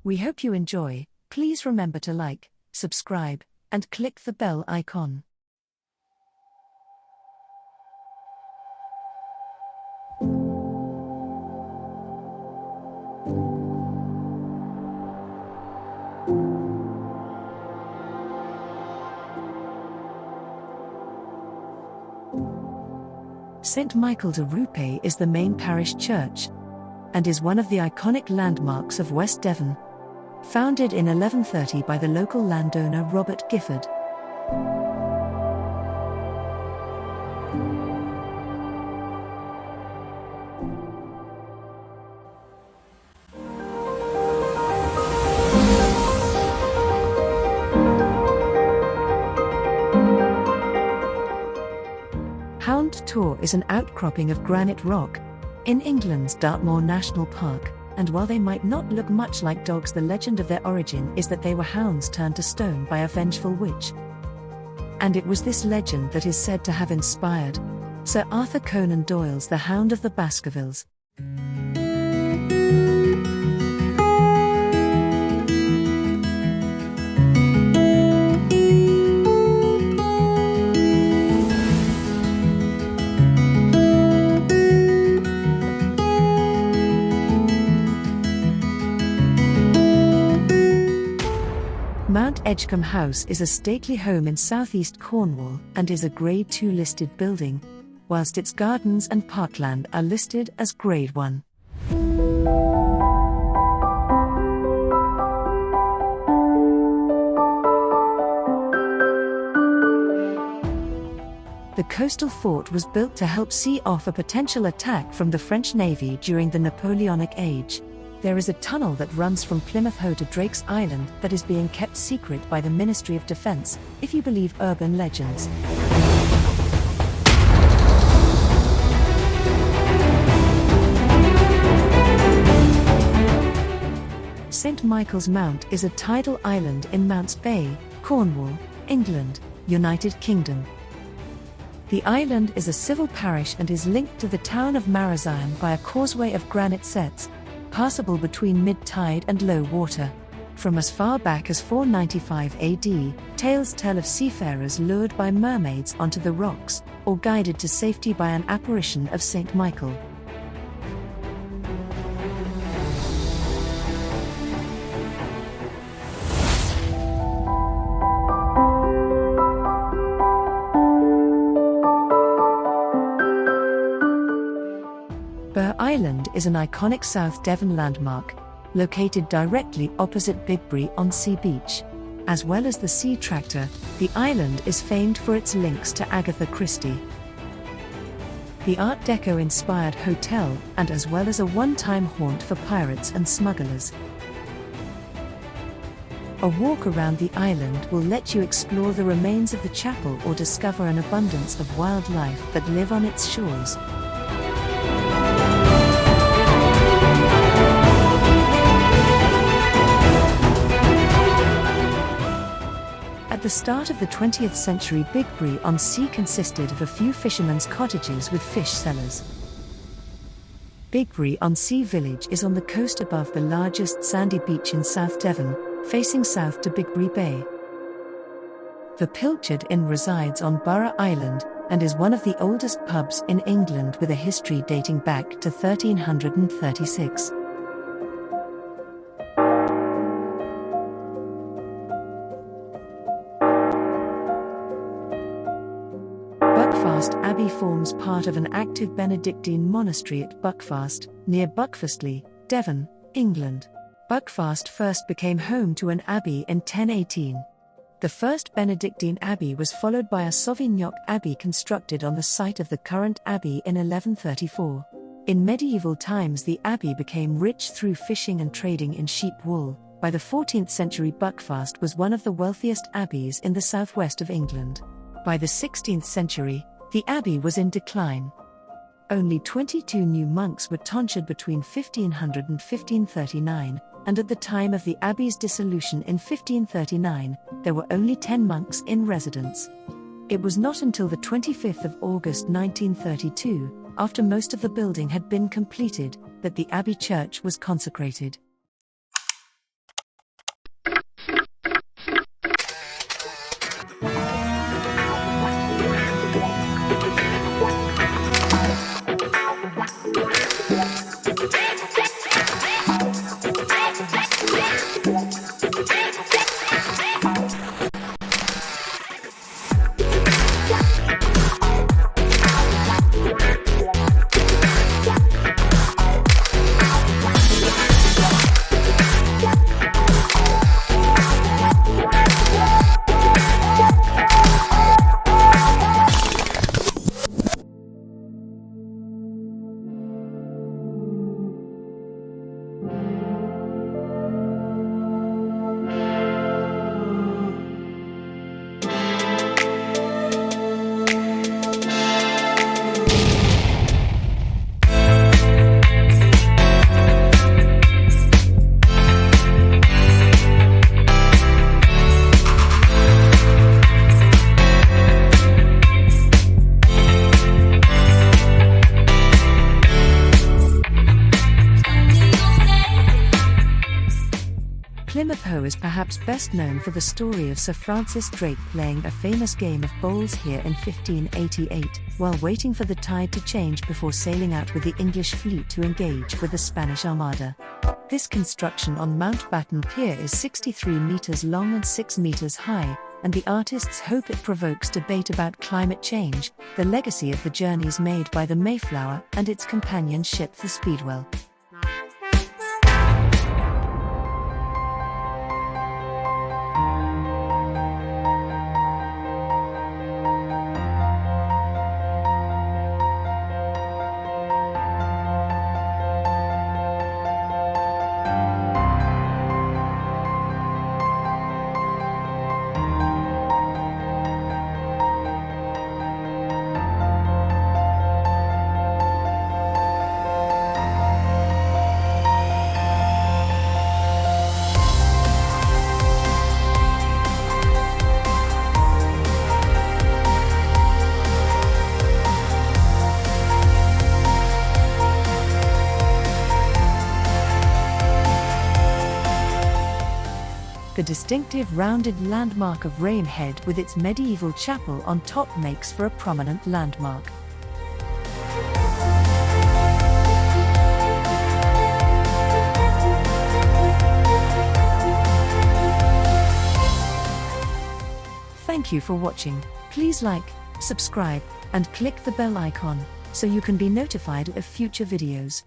We hope you enjoy. Please remember to like, subscribe, and click the bell icon. St. Michael de Roubaix is the main parish church and is one of the iconic landmarks of West Devon. Founded in 1130 by the local landowner Robert Gifford. Hound Tor is an outcropping of granite rock in England's Dartmoor National Park, and while they might not look much like dogs, the legend of their origin is that they were hounds turned to stone by a vengeful witch. And it was this legend that is said to have inspired Sir Arthur Conan Doyle's The Hound of the Baskervilles. Mount Edgecombe House is a stately home in southeast Cornwall and is a Grade 2 listed building, whilst its gardens and parkland are listed as Grade 1. The coastal fort was built to help see off a potential attack from the French Navy during the Napoleonic Age. There is a tunnel that runs from Plymouth Hoe to Drake's Island that is being kept secret by the Ministry of Defence, if you believe urban legends. St. Michael's Mount is a tidal island in Mounts Bay, Cornwall, England, United Kingdom. The island is a civil parish and is linked to the town of Marazion by a causeway of granite setts, passable between mid-tide and low water. From as far back as 495 AD, tales tell of seafarers lured by mermaids onto the rocks, or guided to safety by an apparition of St. Michael. Island is an iconic South Devon landmark, located directly opposite Bigbury-on-Sea beach. As well as the sea tractor, the island is famed for its links to Agatha Christie. The Art Deco-inspired hotel, and as well as a one-time haunt for pirates and smugglers. A walk around the island will let you explore the remains of the chapel or discover an abundance of wildlife that live on its shores. At the start of the 20th century, Bigbury-on-Sea consisted of a few fishermen's cottages with fish cellars. Bigbury-on-Sea village is on the coast above the largest sandy beach in South Devon, facing south to Bigbury Bay. The Pilchard Inn resides on Burgh Island and is one of the oldest pubs in England with a history dating back to 1336. Buckfast Abbey forms part of an active Benedictine monastery at Buckfast, near Buckfastleigh, Devon, England. Buckfast first became home to an abbey in 1018. The first Benedictine abbey was followed by a Sauvignac abbey constructed on the site of the current abbey in 1134. In medieval times, the abbey became rich through fishing and trading in sheep wool. By the 14th century, Buckfast was one of the wealthiest abbeys in the southwest of England. By the 16th century, the abbey was in decline. Only 22 new monks were tonsured between 1500 and 1539, and at the time of the abbey's dissolution in 1539, there were only 10 monks in residence. It was not until the 25th of August 1932, after most of the building had been completed, that the abbey church was consecrated. Plymouth Hoe is perhaps best known for the story of Sir Francis Drake playing a famous game of bowls here in 1588, while waiting for the tide to change before sailing out with the English fleet to engage with the Spanish Armada. This construction on Mount Batten Pier is 63 meters long and 6 meters high, and the artists hope it provokes debate about climate change, the legacy of the journeys made by the Mayflower and its companion ship the Speedwell. The distinctive rounded landmark of Rainhead with its medieval chapel on top makes for a prominent landmark. Thank you for watching. Please like, subscribe, and click the bell icon so you can be notified of future videos.